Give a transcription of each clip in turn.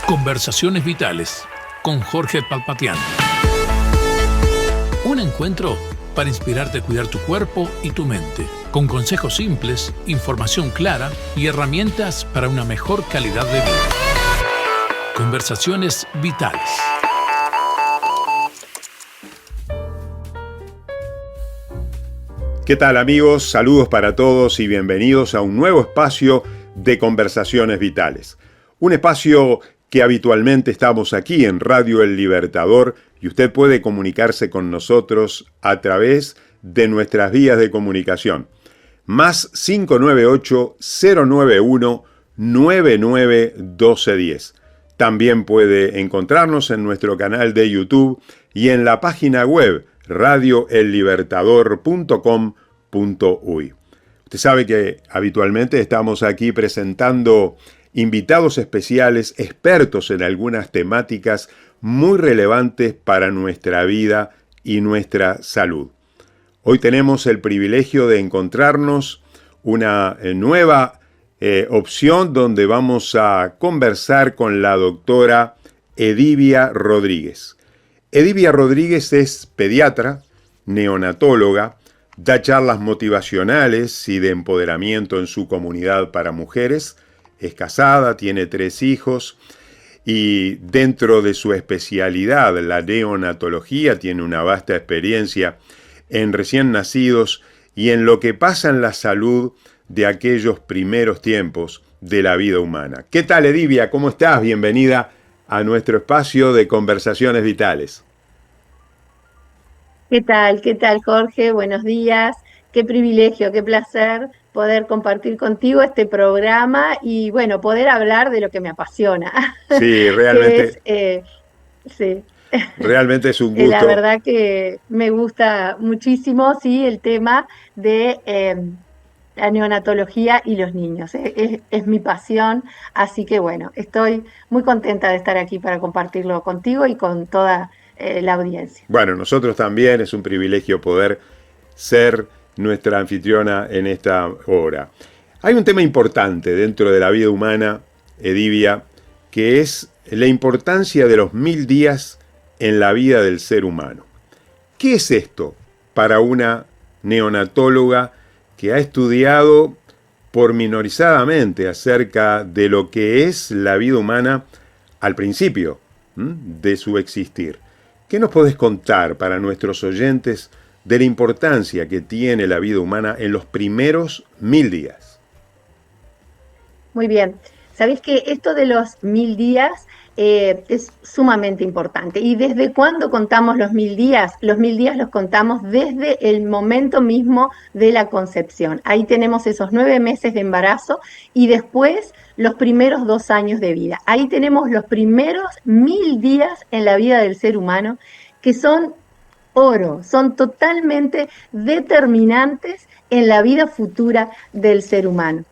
Conversaciones Vitales con Jorge Palpatián. Un encuentro para inspirarte a cuidar tu cuerpo y tu mente, con consejos simples, información clara y herramientas para una mejor calidad de vida. Conversaciones Vitales. ¿Qué tal, amigos? Saludos para todos y bienvenidos a un nuevo espacio de Conversaciones Vitales. Un espacio que habitualmente estamos aquí en Radio El Libertador y usted puede comunicarse con nosotros a través de nuestras vías de comunicación. Más 598-091-991210. También puede encontrarnos en nuestro canal de YouTube y en la página web radioellibertador.com.uy. Usted sabe que habitualmente estamos aquí presentando invitados especiales, expertos en algunas temáticas muy relevantes para nuestra vida y nuestra salud. Hoy tenemos el privilegio de encontrarnos una nueva opción donde vamos a conversar con la doctora Edivia Rodríguez. Edivia Rodríguez es pediatra, neonatóloga, da charlas motivacionales y de empoderamiento en su comunidad para mujeres. Es casada, tiene 3 hijos y dentro de su especialidad, la neonatología, tiene una vasta experiencia en recién nacidos y en lo que pasa en la salud de aquellos primeros tiempos de la vida humana. ¿Qué tal, Edivia? ¿Cómo estás? Bienvenida a nuestro espacio de Conversaciones Vitales. ¿Qué tal? ¿Qué tal, Jorge? Buenos días. Qué privilegio, qué placer poder compartir contigo este programa y, bueno, poder hablar de lo que me apasiona. Sí, realmente. Sí. Realmente es un gusto. La verdad que me gusta muchísimo, sí, el tema de la neonatología y los niños. Es mi pasión, así que, bueno, estoy muy contenta de estar aquí para compartirlo contigo y con toda la audiencia. Bueno, nosotros también, es un privilegio poder ser nuestra anfitriona en esta hora. Hay un tema importante dentro de la vida humana, Edivia, que es la importancia de los 1000 días en la vida del ser humano. ¿Qué es esto para una neonatóloga que ha estudiado pormenorizadamente acerca de lo que es la vida humana al principio de su existir? ¿Qué nos podés contar para nuestros oyentes de la importancia que tiene la vida humana en los primeros 1000 días? Muy bien. Sabéis que esto de los 1000 días es sumamente importante. ¿Y desde cuándo contamos los 1000 días? Los 1000 días los contamos desde el momento mismo de la concepción. Ahí tenemos esos 9 meses de embarazo y después los primeros 2 años de vida. Ahí tenemos los primeros 1000 días en la vida del ser humano que son oro, son totalmente determinantes en la vida futura del ser humano.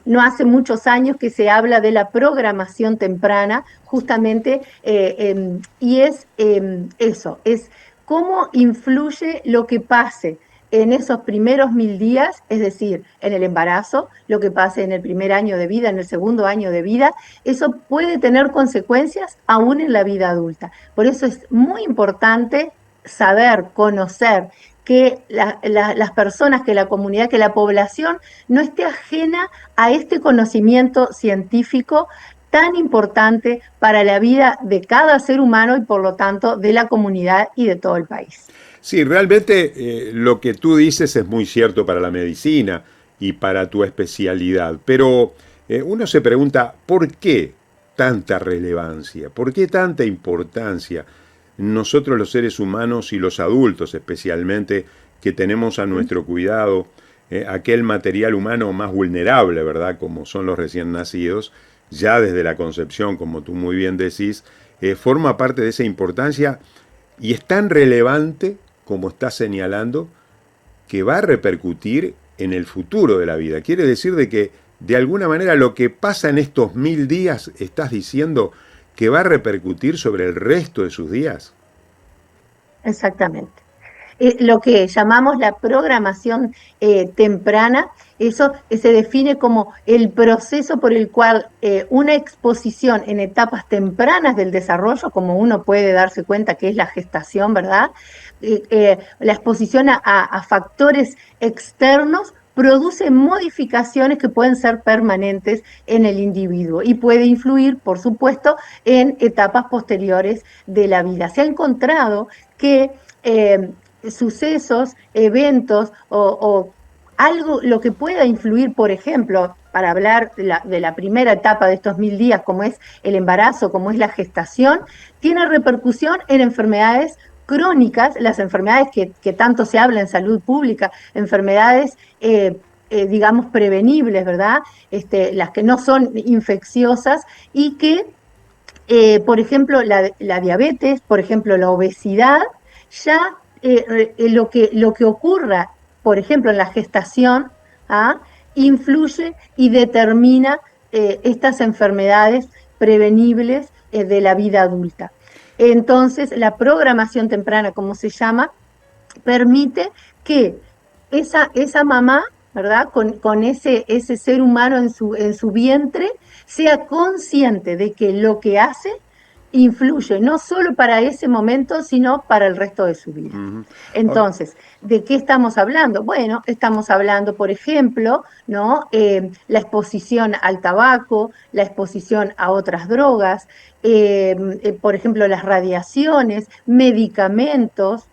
No hace muchos años que se habla de la programación temprana, justamente, y es eso, es cómo influye lo que pase en esos primeros 1000 días, es decir, en el embarazo, lo que pase en el primer año de vida, en el segundo año de vida, eso puede tener consecuencias aún en la vida adulta. Por eso es muy importante saber, conocer, que las personas, que la comunidad, que la población no esté ajena a este conocimiento científico tan importante para la vida de cada ser humano y por lo tanto de la comunidad y de todo el país. Sí, realmente lo que tú dices es muy cierto para la medicina y para tu especialidad, pero uno se pregunta, ¿por qué tanta relevancia? ¿Por qué tanta importancia? Nosotros los seres humanos y los adultos especialmente, que tenemos a nuestro cuidado aquel material humano más vulnerable, ¿verdad? Como son los recién nacidos, ya desde la concepción, como tú muy bien decís, forma parte de esa importancia y es tan relevante, como estás señalando, que va a repercutir en el futuro de la vida. Quiere decir de que, de alguna manera, lo que pasa en estos 1000 días, estás diciendo que va a repercutir sobre el resto de sus días. Exactamente. lo que llamamos la programación temprana. Eso se define como el proceso por el cual una exposición en etapas tempranas del desarrollo, como uno puede darse cuenta que es la gestación, ¿verdad? La exposición a factores externos produce modificaciones que pueden ser permanentes en el individuo y puede influir, por supuesto, en etapas posteriores de la vida. Se ha encontrado que sucesos, eventos o algo, lo que pueda influir, por ejemplo, para hablar de la primera etapa de estos 1000 días, como es el embarazo, como es la gestación, tiene repercusión en enfermedades crónicas, las enfermedades que tanto se habla en salud pública, enfermedades, digamos, prevenibles, ¿verdad? Las que no son infecciosas y que, por ejemplo, la diabetes, por ejemplo, la obesidad, ya lo que ocurra, por ejemplo, en la gestación, ¿ah? Influye y determina estas enfermedades prevenibles de la vida adulta. Entonces, la programación temprana, como se llama, permite que esa mamá, ¿verdad? Con ese ser humano en su vientre, sea consciente de que lo que hace influye no solo para ese momento, sino para el resto de su vida. Entonces, ¿de qué estamos hablando? Bueno, estamos hablando, por ejemplo, ¿no? La exposición al tabaco, la exposición a otras drogas, por ejemplo, las radiaciones, medicamentos,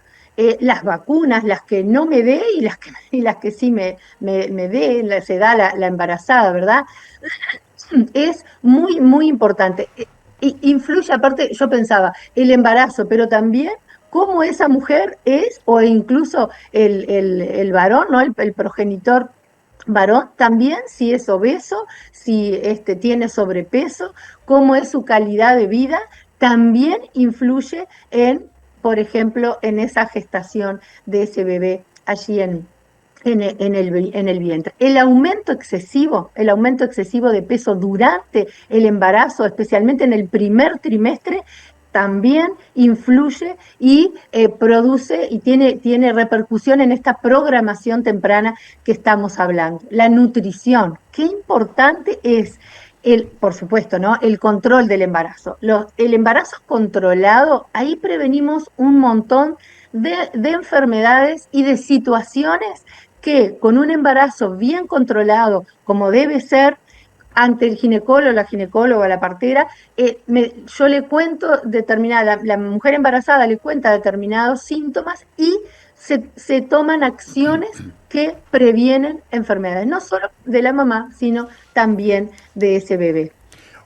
las vacunas, las que no me dé y las que sí me dé, se da la embarazada, ¿verdad? Es muy, muy importante. Influye, aparte, yo pensaba, el embarazo, pero también cómo esa mujer es, o incluso el varón, ¿no? El progenitor varón, también si es obeso, si tiene sobrepeso, cómo es su calidad de vida, también influye en, por ejemplo, en esa gestación de ese bebé allí en el vientre. El aumento excesivo de peso durante el embarazo, especialmente en el primer trimestre, también influye y produce y tiene repercusión en esta programación temprana que estamos hablando. La nutrición, qué importante es por supuesto, ¿no? El control del embarazo. El embarazo controlado, ahí prevenimos un montón de enfermedades y de situaciones que con un embarazo bien controlado, como debe ser, ante el ginecólogo, la ginecóloga, la partera, yo le cuento la mujer embarazada le cuenta determinados síntomas y se toman acciones que previenen enfermedades, no solo de la mamá, sino también de ese bebé.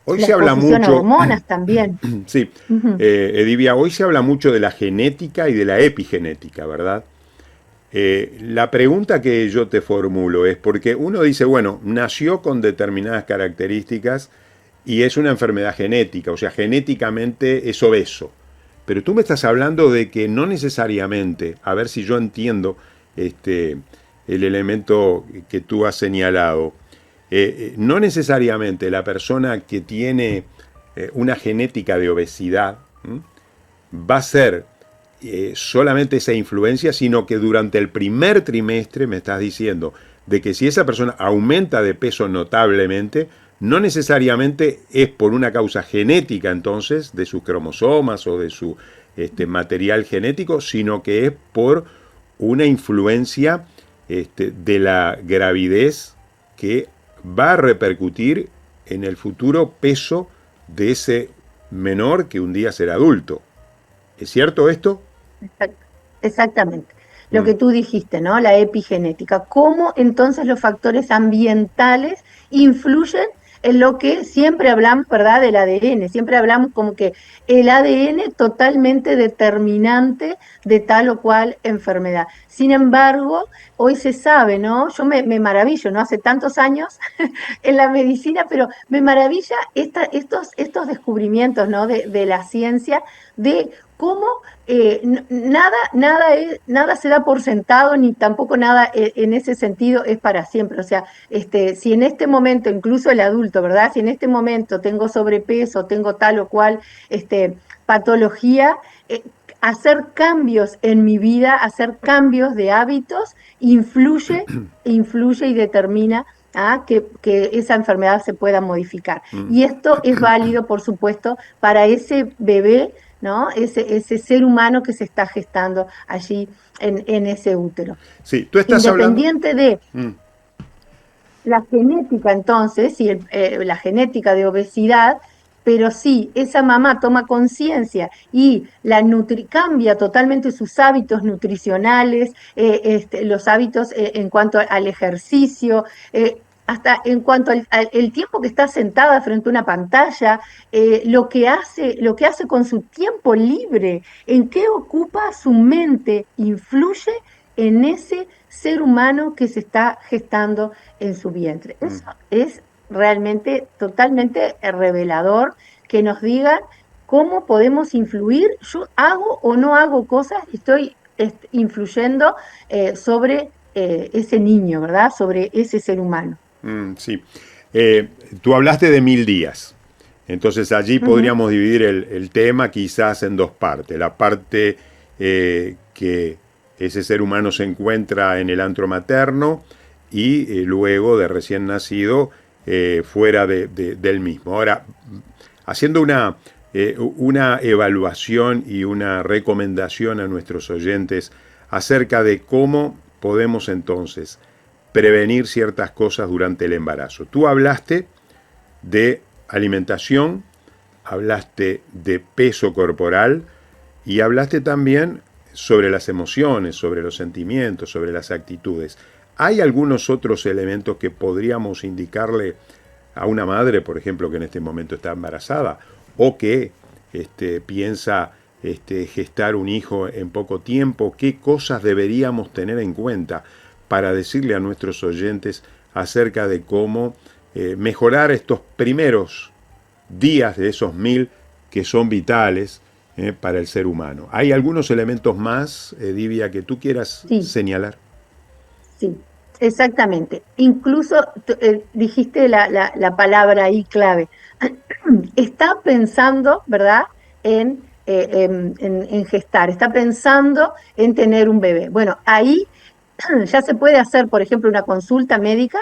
Hoy La se habla exposición a mucho, hormonas también. sí, Edivia, hoy se habla mucho de la genética y de la epigenética, ¿verdad? La pregunta que yo te formulo es porque uno dice, bueno, nació con determinadas características y es una enfermedad genética, o sea, genéticamente es obeso. Pero tú me estás hablando de que no necesariamente, a ver si yo entiendo el elemento que tú has señalado, no necesariamente la persona que tiene una genética de obesidad va a ser solamente esa influencia, sino que durante el primer trimestre me estás diciendo de que si esa persona aumenta de peso notablemente, no necesariamente es por una causa genética entonces de sus cromosomas o de su material genético, sino que es por una influencia de la gravidez que va a repercutir en el futuro peso de ese menor que un día será adulto. ¿Es cierto esto? Exactamente. Lo que tú dijiste, ¿no? La epigenética. ¿Cómo entonces los factores ambientales influyen en lo que siempre hablamos, ¿verdad? Del ADN. Siempre hablamos como que el ADN totalmente determinante de tal o cual enfermedad. Sin embargo, hoy se sabe, ¿no? Yo me maravillo, ¿no? Hace tantos años en la medicina, pero me maravilla estos descubrimientos, ¿no? De la ciencia, de cómo nada se da por sentado, ni tampoco nada en ese sentido es para siempre. O sea, si en este momento, incluso el adulto, ¿verdad? Si en este momento tengo sobrepeso, tengo tal o cual patología, hacer cambios en mi vida, hacer cambios de hábitos, influye y determina que esa enfermedad se pueda modificar. Y esto es válido, por supuesto, para ese bebé, ¿no? Ese ser humano que se está gestando allí en ese útero. Sí, tú estás Independiente hablando... de la genética, entonces, y la genética de obesidad, pero si esa mamá toma conciencia y cambia totalmente sus hábitos nutricionales, los hábitos en cuanto al ejercicio, hasta en cuanto al tiempo que está sentada frente a una pantalla, lo que hace con su tiempo libre, en qué ocupa su mente, influye en ese ser humano que se está gestando en su vientre. Eso es realmente totalmente revelador, que nos digan cómo podemos influir. Yo hago o no hago cosas, estoy influyendo sobre ese niño, ¿verdad? Sobre ese ser humano. Sí. Tú hablaste de 1000 días. Entonces allí podríamos dividir el tema quizás en dos partes. La parte que ese ser humano se encuentra en el antro materno y luego de recién nacido fuera del mismo. Ahora, haciendo una evaluación y una recomendación a nuestros oyentes acerca de cómo podemos entonces prevenir ciertas cosas durante el embarazo. Tú hablaste de alimentación, hablaste de peso corporal y hablaste también sobre las emociones, sobre los sentimientos, sobre las actitudes. ¿Hay algunos otros elementos que podríamos indicarle a una madre, por ejemplo, que en este momento está embarazada o que piensa gestar un hijo en poco tiempo? ¿Qué cosas deberíamos tener en cuenta para decirle a nuestros oyentes acerca de cómo mejorar estos primeros días de esos 1000 que son vitales para el ser humano? ¿Hay algunos elementos más, Divya, que tú quieras señalar? Sí, exactamente. Incluso dijiste la palabra ahí clave. Está pensando, ¿verdad?, en gestar, está pensando en tener un bebé. Bueno, ahí ya se puede hacer, por ejemplo, una consulta médica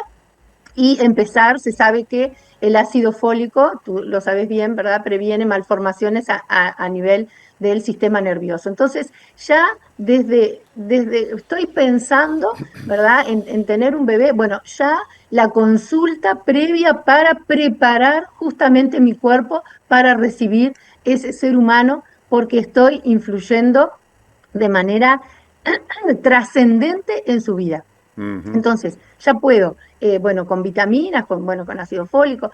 y empezar. Se sabe que el ácido fólico, tú lo sabes bien, ¿verdad?, previene malformaciones a nivel del sistema nervioso. Entonces, ya desde estoy pensando, ¿verdad?, en tener un bebé. Bueno, ya la consulta previa para preparar justamente mi cuerpo para recibir ese ser humano, porque estoy influyendo de manera trascendente en su vida. Entonces, ya puedo, con vitaminas, con ácido fólico,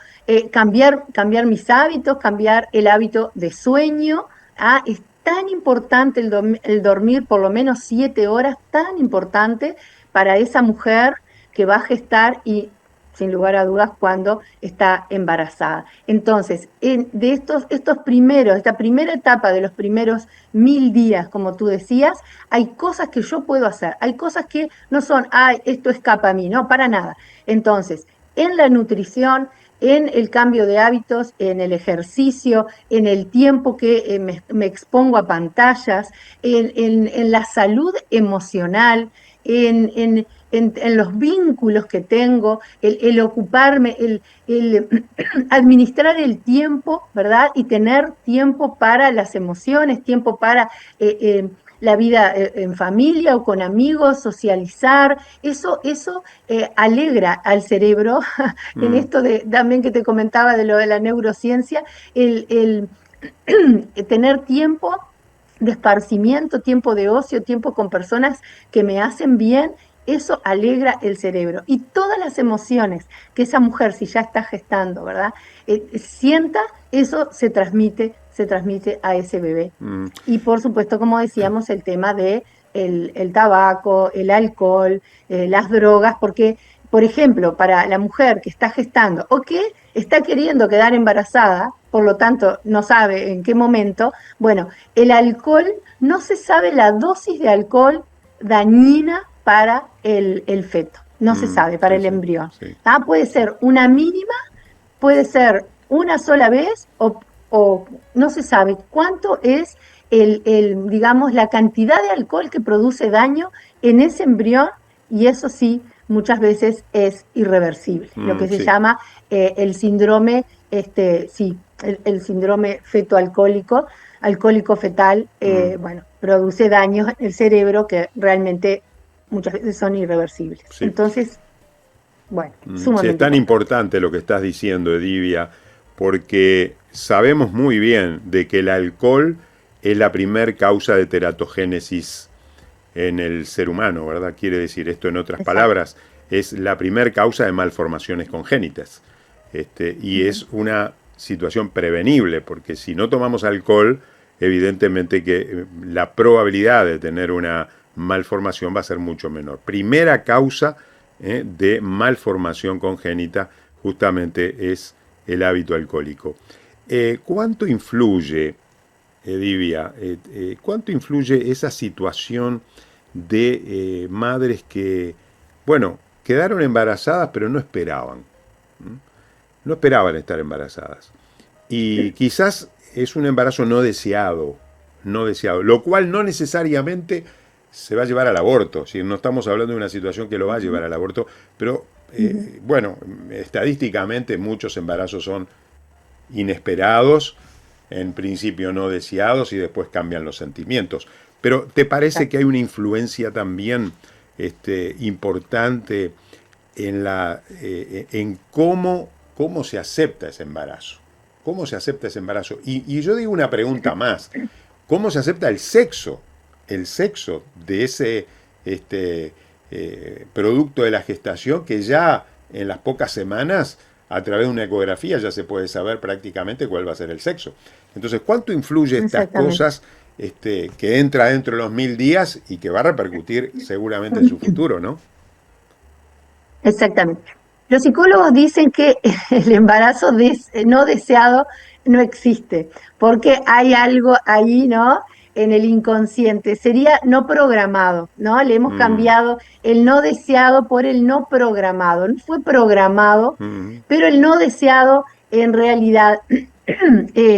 cambiar mis hábitos, cambiar el hábito de sueño. Es tan importante el dormir por lo menos 7 horas, tan importante para esa mujer que va a gestar y, sin lugar a dudas, cuando está embarazada. Entonces, de esta primera etapa de los primeros 1000 días, como tú decías, hay cosas que yo puedo hacer, hay cosas que no son, esto escapa a mí, no, para nada. Entonces, en la nutrición, en el cambio de hábitos, en el ejercicio, en el tiempo que me expongo a pantallas, en la salud emocional, en los vínculos que tengo, el ocuparme, el administrar el tiempo, ¿verdad? Y tener tiempo para las emociones, tiempo para la vida en familia o con amigos, socializar. Eso alegra al cerebro. En esto también que te comentaba de lo de la neurociencia, el tener tiempo de esparcimiento, tiempo de ocio, tiempo con personas que me hacen bien, eso alegra el cerebro. Y todas las emociones que esa mujer, si ya está gestando, ¿verdad?, sienta, eso se transmite a ese bebé. Y por supuesto, como decíamos, el tema de el tabaco, el alcohol, las drogas, porque, por ejemplo, para la mujer que está gestando o que está queriendo quedar embarazada, por lo tanto no sabe en qué momento, bueno, el alcohol, no se sabe la dosis de alcohol dañina para el feto, no se sabe, para el embrión. Sí. Puede ser una mínima, puede ser una sola vez o no se sabe cuánto es digamos, la cantidad de alcohol que produce daño en ese embrión, y eso sí, muchas veces es irreversible, lo que se Sí. llama el síndrome, sí, el síndrome fetal, bueno, produce daños en el cerebro que realmente muchas veces son irreversibles. Sí. Entonces, bueno, Sí, es sumamente tan importante. importante lo que estás diciendo, Edivia, porque sabemos muy bien de que el alcohol es la primer causa de teratogénesis en el ser humano, ¿verdad? Quiere decir esto en otras Exacto. palabras, es la primer causa de malformaciones congénitas. Y es una situación prevenible, porque si no tomamos alcohol, evidentemente que la probabilidad de tener una malformación va a ser mucho menor. Primera causa de malformación congénita justamente es el hábito alcohólico. ¿Cuánto influye, Edivia, cuánto influye esa situación de madres que, bueno, quedaron embarazadas pero no esperaban? No esperaban estar embarazadas. Y quizás es un embarazo no deseado, lo cual no necesariamente se va a llevar al aborto. Si no estamos hablando de una situación que lo va a llevar al aborto, pero bueno, estadísticamente muchos embarazos son inesperados, en principio no deseados y después cambian los sentimientos. Pero ¿te parece que hay una influencia también importante en cómo se acepta ese embarazo? ¿Cómo se acepta ese embarazo? Y yo digo una pregunta más. ¿Cómo se acepta el sexo? El sexo de ese producto de la gestación que ya en las pocas semanas, a través de una ecografía, ya se puede saber prácticamente cuál va a ser el sexo. Entonces, ¿cuánto influye estas cosas que entra dentro de los 1000 días y que va a repercutir seguramente en su futuro, ¿no? Exactamente. Los psicólogos dicen que el embarazo no deseado no existe, porque hay algo ahí, ¿no? En el inconsciente. Sería no programado, ¿no? Le hemos cambiado el no deseado por el no programado. No fue programado, pero el no deseado en realidad,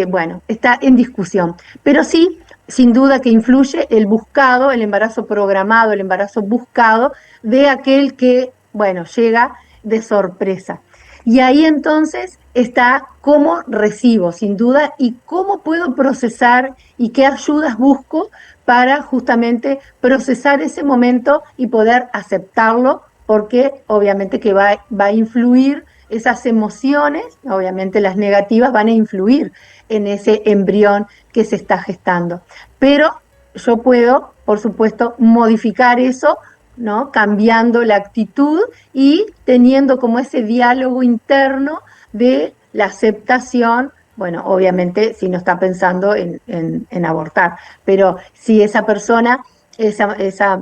bueno, está en discusión. Pero sí, sin duda que influye el buscado, el embarazo programado, el embarazo buscado de aquel que, bueno, llega de sorpresa. Y ahí entonces está cómo recibo, sin duda, y cómo puedo procesar y qué ayudas busco para justamente procesar ese momento y poder aceptarlo, porque obviamente que va a influir esas emociones, obviamente las negativas van a influir en ese embrión que se está gestando. Pero yo puedo, por supuesto, modificar eso, ¿no? Cambiando la actitud y teniendo como ese diálogo interno de la aceptación, bueno, obviamente si no está pensando en abortar, pero si esa persona, esa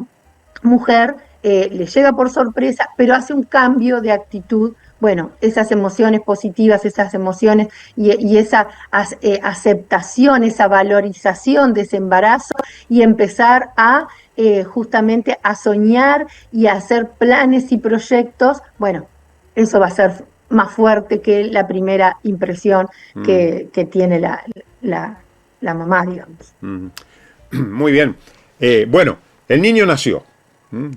mujer le llega por sorpresa, pero hace un cambio de actitud, bueno, esas emociones positivas, esas emociones y esa aceptación, esa valorización de ese embarazo y empezar a justamente a soñar y a hacer planes y proyectos, bueno, eso va a ser más fuerte que la primera impresión que tiene la mamá, digamos. Muy bien. Bueno, el niño nació.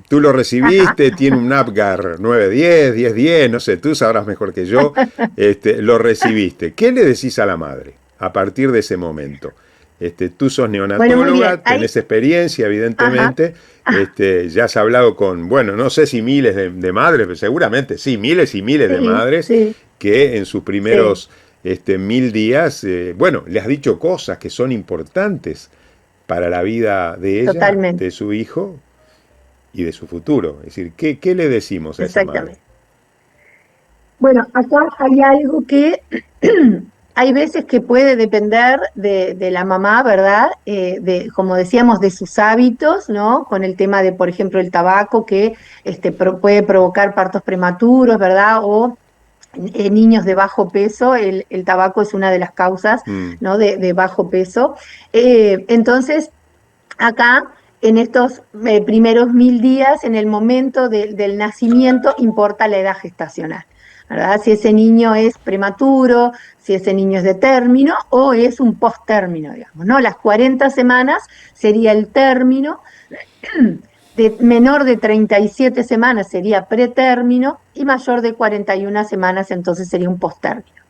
Tú lo Ajá. recibiste, tiene un Apgar 910, 1010, no sé, tú sabrás mejor que yo. Lo recibiste. ¿Qué le decís a la madre a partir de ese momento? Tú sos Bueno, muy neonatóloga, bien. Ahí, tenés experiencia, ajá. evidentemente. Ya has hablado con, bueno, no sé si miles de madres, pero seguramente sí, miles y miles de Sí, madres sí, que en sus sí, primeros 1000 días, bueno, le has dicho cosas que son importantes para la vida de ella, de totalmente, su hijo y de su futuro. Es decir, ¿qué le decimos a esa madre? exactamente. Bueno, acá hay algo que hay veces que puede depender de la mamá, ¿verdad? Como decíamos, de sus hábitos, ¿no? Con el tema de, por ejemplo, el tabaco que puede provocar partos prematuros, ¿verdad? O niños de bajo peso, el tabaco es una de las causas, Mm, ¿no? De bajo peso. Entonces, acá, en estos primeros 1000 días, en el momento del nacimiento, importa la edad gestacional. ¿verdad? Si ese niño es prematuro, si ese niño es de término o es un post-término, digamos, ¿no? Las 40 semanas sería el término, de menor de 37 semanas sería pretérmino y mayor de 41 semanas entonces sería un post-término.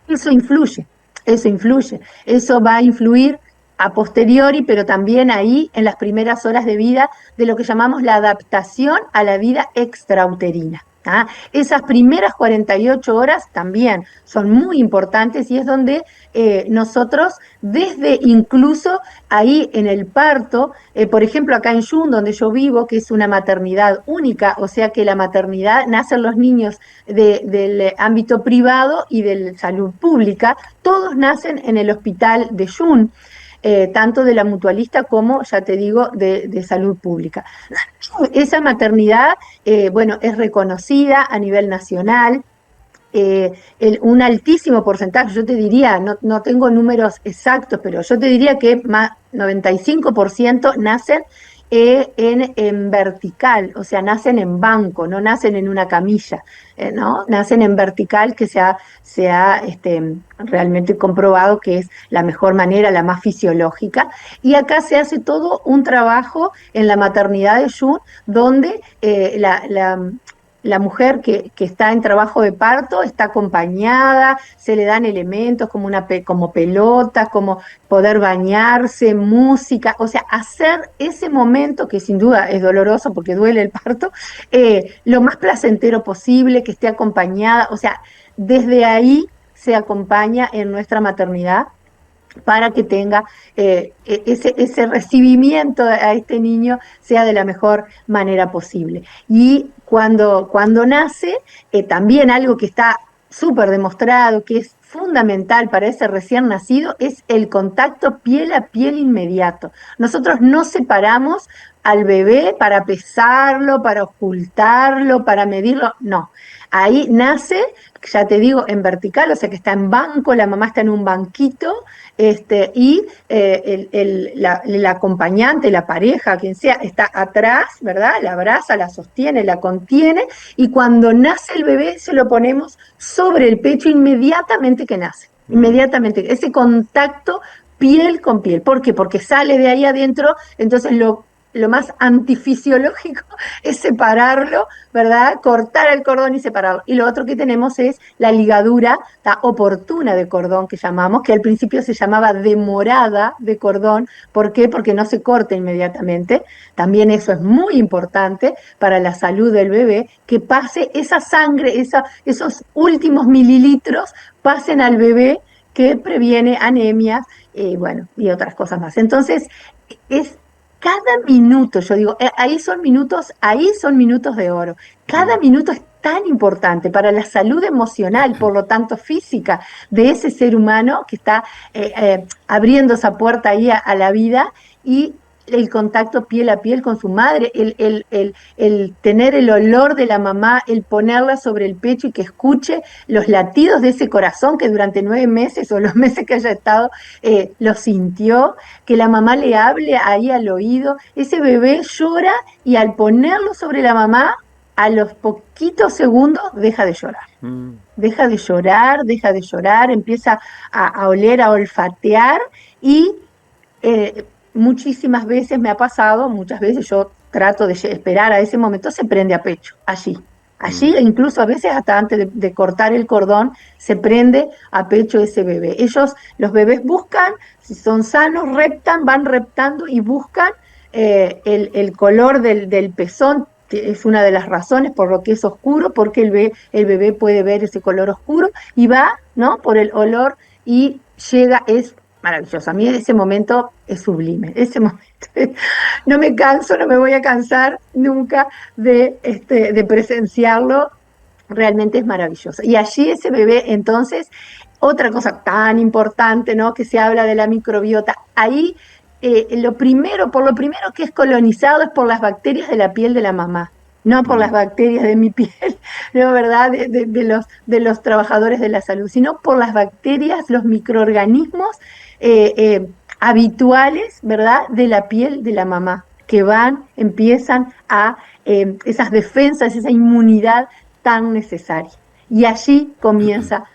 Eso influye, eso influye, eso va a influir a posteriori, pero también ahí en las primeras horas de vida de lo que llamamos la adaptación a la vida extrauterina. ¿Ah? Esas primeras 48 horas también son muy importantes y es donde nosotros, desde incluso ahí en el parto, por ejemplo acá en Yun, donde yo vivo, que es una maternidad única, o sea que la maternidad, nacen los niños del ámbito privado y de salud pública, todos nacen en el hospital de Yun. Tanto de la mutualista como, ya te digo, de salud pública. Esa maternidad, bueno, es reconocida a nivel nacional, un altísimo porcentaje, yo te diría, no tengo números exactos, pero yo te diría que más 95% nacen en vertical, o sea, nacen en banco, no nacen en una camilla, ¿no? Nacen en vertical, que se ha realmente comprobado que es la mejor manera, la más fisiológica. Y acá se hace todo un trabajo en la maternidad de Yun, donde la mujer que está en trabajo de parto está acompañada, se le dan elementos como como pelotas, como poder bañarse, música, o sea, hacer ese momento, que sin duda es doloroso porque duele el parto, lo más placentero posible, que esté acompañada, o sea, desde ahí se acompaña en nuestra maternidad para que tenga ese recibimiento a este niño sea de la mejor manera posible. Y cuando nace, también algo que está súper demostrado, que es fundamental para ese recién nacido, es el contacto piel a piel inmediato. Nosotros no separamos al bebé para pesarlo, para ocultarlo, para medirlo, no. Ahí nace, ya te digo, en vertical, o sea que está en banco, la mamá está en un banquito, y el acompañante, la pareja, quien sea, está atrás, ¿verdad? La abraza, la sostiene, la contiene, y cuando nace el bebé se lo ponemos sobre el pecho inmediatamente que nace. Inmediatamente, ese contacto piel con piel. ¿Por qué? Porque sale de ahí adentro, entonces lo más antifisiológico es separarlo, ¿verdad? Cortar el cordón y separarlo. Y lo otro que tenemos es la ligadura oportuna de cordón, que llamamos, que al principio se llamaba demorada de cordón. ¿Por qué? Porque no se corta inmediatamente. También eso es muy importante para la salud del bebé, que pase esa sangre, esos últimos mililitros, pasen al bebé, que previene anemias, bueno, y otras cosas más. Entonces, es cada minuto, yo digo, ahí son minutos de oro. Cada minuto es tan importante para la salud emocional, por lo tanto física, de ese ser humano que está abriendo esa puerta ahí a la vida, y el contacto piel a piel con su madre, el tener el olor de la mamá, el ponerla sobre el pecho y que escuche los latidos de ese corazón que durante 9 meses o los meses que haya estado lo sintió, que la mamá le hable ahí al oído, ese bebé llora y al ponerlo sobre la mamá, a los poquitos segundos deja de llorar. Deja de llorar, empieza a oler, a olfatear y muchísimas veces me ha pasado, muchas veces yo trato de esperar a ese momento, se prende a pecho, allí, incluso a veces hasta antes de cortar el cordón, se prende a pecho ese bebé. Los bebés buscan, si son sanos, van reptando y buscan el color del pezón, es una de las razones por lo que es oscuro, porque el bebé puede ver ese color oscuro y va, ¿no?, por el olor y llega, es maravilloso. A mí ese momento es sublime, ese momento no me canso, no me voy a cansar nunca de presenciarlo, realmente es maravilloso. Y allí ese bebé, entonces, otra cosa tan importante, ¿no?, que se habla de la microbiota, ahí por lo primero que es colonizado es por las bacterias de la piel de la mamá, no por las bacterias de mi piel, ¿no?, ¿verdad?, de los trabajadores de la salud, sino por las bacterias, los microorganismos habituales, ¿verdad?, de la piel de la mamá, que empiezan a esas defensas, esa inmunidad tan necesaria. Y allí comienza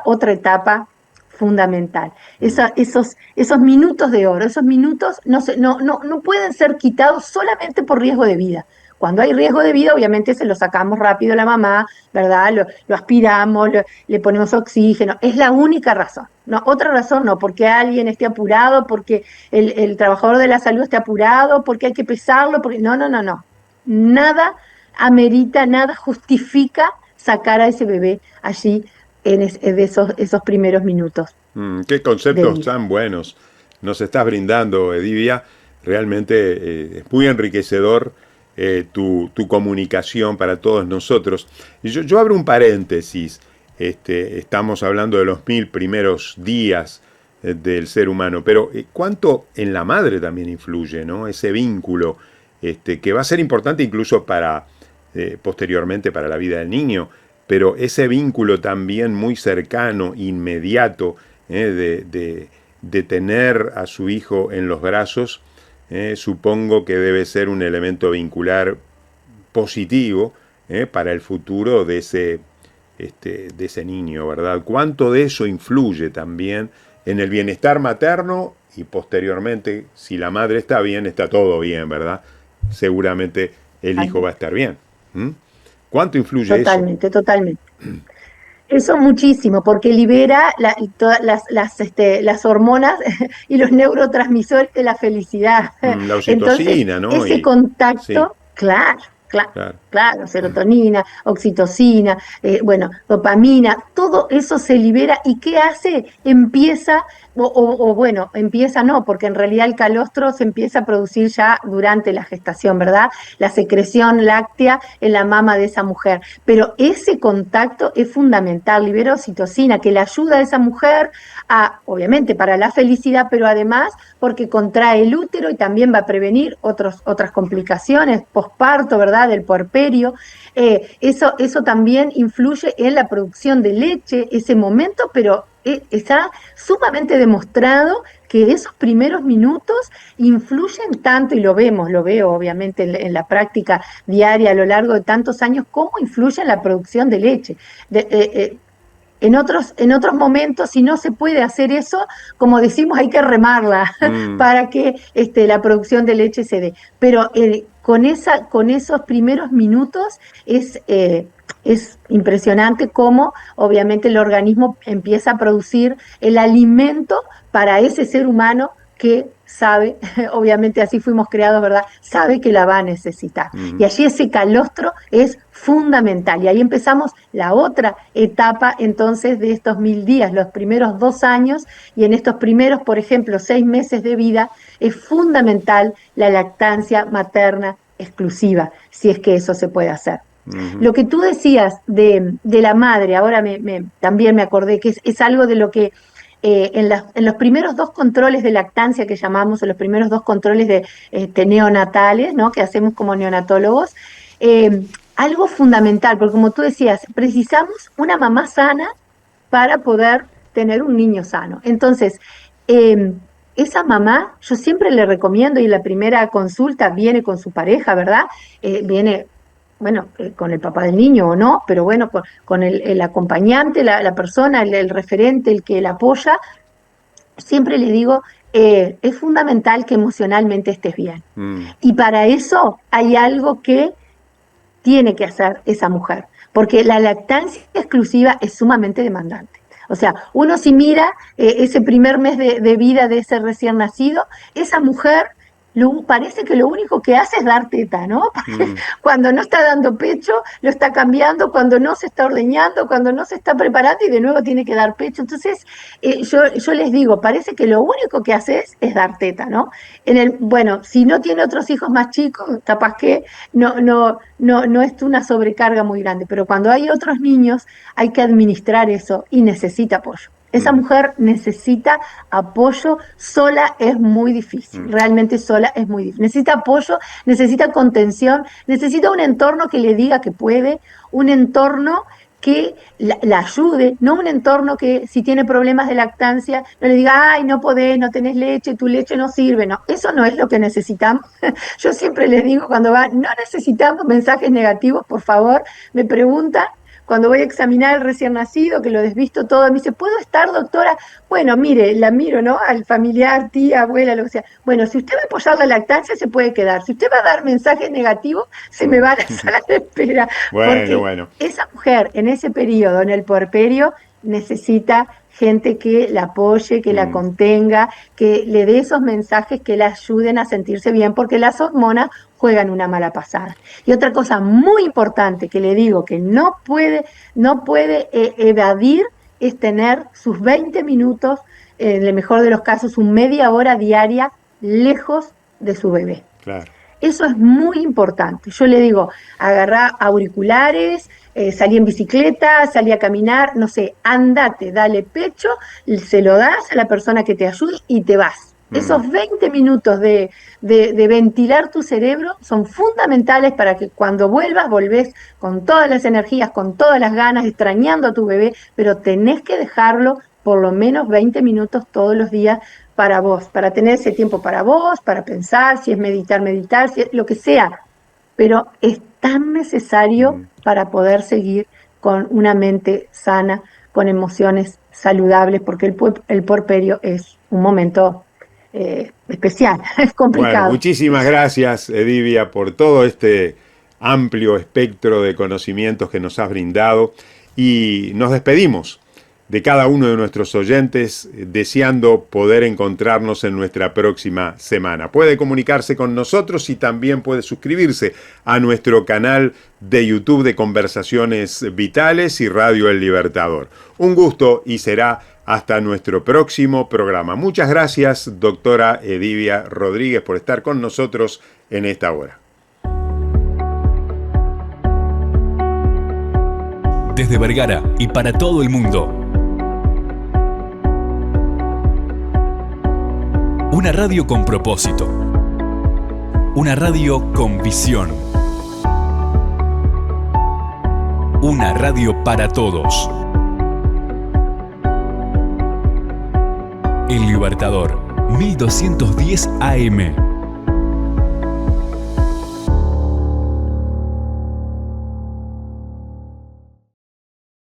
otra etapa fundamental. Esos minutos de oro, esos minutos no pueden ser quitados solamente por riesgo de vida. Cuando hay riesgo de vida, obviamente se lo sacamos rápido a la mamá, ¿verdad? Lo aspiramos, le ponemos oxígeno. Es la única razón. No, otra razón no, porque alguien esté apurado, porque el trabajador de la salud esté apurado, porque hay que pesarlo, porque no. Nada amerita, nada justifica sacar a ese bebé allí de esos primeros minutos. Qué conceptos tan buenos nos estás brindando, Edivia. Realmente es muy enriquecedor tu comunicación para todos nosotros. Y yo abro un paréntesis. Estamos hablando de los 1000 primeros días del ser humano, pero ¿cuánto en la madre también influye, ¿no? Ese vínculo que va a ser importante incluso para posteriormente para la vida del niño, pero ese vínculo también muy cercano, inmediato, de tener a su hijo en los brazos, supongo que debe ser un elemento vincular positivo para el futuro de ese niño, ¿verdad? ¿Cuánto de eso influye también en el bienestar materno y posteriormente, si la madre está bien, está todo bien, ¿verdad? Seguramente el hijo va a estar bien. ¿Cuánto influye eso? Totalmente. Eso muchísimo, porque libera todas las hormonas y los neurotransmisores de la felicidad. La oxitocina, entonces, ¿no? Ese contacto, sí. Claro, serotonina, oxitocina, dopamina, todo eso se libera. ¿Y qué hace? Empieza no, porque en realidad el calostro se empieza a producir ya durante la gestación, ¿verdad? La secreción láctea en la mama de esa mujer. Pero ese contacto es fundamental, libera oxitocina, que le ayuda a esa mujer obviamente para la felicidad, pero además porque contrae el útero y también va a prevenir otras complicaciones posparto, ¿verdad? Del puerperio. Eso también influye en la producción de leche, ese momento, pero está sumamente demostrado que esos primeros minutos influyen tanto, y lo veo obviamente en la práctica diaria a lo largo de tantos años, cómo influye en la producción de leche. En otros momentos, si no se puede hacer eso, como decimos, hay que remarla para que la producción de leche se dé. Pero con esos primeros minutos es impresionante cómo obviamente el organismo empieza a producir el alimento para ese ser humano que sabe, obviamente así fuimos creados, ¿verdad? Sabe que la va a necesitar. Y allí ese calostro es fundamental. Y ahí empezamos la otra etapa entonces de estos 1000 días, los primeros 2 años, y en estos primeros, por ejemplo, 6 meses de vida, es fundamental la lactancia materna exclusiva, si es que eso se puede hacer. Lo que tú decías de la madre, ahora también me acordé que es algo de lo que en los primeros 2 controles de lactancia que llamamos, en los primeros 2 controles de neonatales, ¿no? Que hacemos como neonatólogos, algo fundamental, porque como tú decías, precisamos una mamá sana para poder tener un niño sano. Entonces, esa mamá, yo siempre le recomiendo, y en la primera consulta viene con su pareja, ¿verdad? Viene con el papá del niño o no, pero bueno, con el acompañante, la persona, el referente, el que la apoya. Siempre le digo, es fundamental que emocionalmente estés bien. Y para eso hay algo que tiene que hacer esa mujer, porque la lactancia exclusiva es sumamente demandante. O sea, uno si mira ese primer mes de vida de ese recién nacido, esa mujer parece que lo único que hace es dar teta, ¿no? Cuando no está dando pecho, lo está cambiando, cuando no se está ordeñando, cuando no se está preparando y de nuevo tiene que dar pecho. Entonces, yo les digo, parece que lo único que haces es dar teta, ¿no? Si no tiene otros hijos más chicos, capaz que no es una sobrecarga muy grande, pero cuando hay otros niños hay que administrar eso y necesita apoyo. Esa mujer necesita apoyo, sola es muy difícil, realmente sola es muy difícil. Necesita apoyo, necesita contención, necesita un entorno que le diga que puede, un entorno que la ayude, no un entorno que si tiene problemas de lactancia no le diga, ay, no podés, no tenés leche, tu leche no sirve. No, eso no es lo que necesitamos. Yo siempre les digo cuando no necesitamos mensajes negativos, por favor, me preguntan, cuando voy a examinar al recién nacido, que lo desvisto todo, me dice, ¿puedo estar, doctora? Bueno, mire, la miro, ¿no? Al familiar, tía, abuela, lo que sea. Bueno, si usted va a apoyar la lactancia, se puede quedar. Si usted va a dar mensajes negativos, se me va a la sala de espera. Porque esa mujer, en ese periodo, en el puerperio, necesita gente que la apoye, que la contenga, que le dé esos mensajes que la ayuden a sentirse bien, porque las hormonas juegan una mala pasada. Y otra cosa muy importante que le digo que no puede evadir es tener sus 20 minutos, en el mejor de los casos, un media hora diaria lejos de su bebé. Claro. Eso es muy importante. Yo le digo, agarrá auriculares, salí en bicicleta, salí a caminar, no sé, andate, dale pecho, se lo das a la persona que te ayude y te vas. Esos 20 minutos de ventilar tu cerebro son fundamentales para que cuando volvés con todas las energías, con todas las ganas, extrañando a tu bebé, pero tenés que dejarlo por lo menos 20 minutos todos los días para vos, para tener ese tiempo para vos, para pensar, si es meditar, si es lo que sea, pero es tan necesario para poder seguir con una mente sana, con emociones saludables, porque el puerperio es un momento especial, es complicado. Bueno, muchísimas gracias, Edivia, por todo este amplio espectro de conocimientos que nos has brindado, y nos despedimos de cada uno de nuestros oyentes, deseando poder encontrarnos en nuestra próxima semana. Puede comunicarse con nosotros y también puede suscribirse a nuestro canal de YouTube de Conversaciones Vitales y Radio El Libertador. Un gusto y será hasta nuestro próximo programa. Muchas gracias, doctora Edivia Rodríguez, por estar con nosotros en esta hora. Desde Vergara y para todo el mundo. Una radio con propósito. Una radio con visión. Una radio para todos. El Libertador, 1210 AM.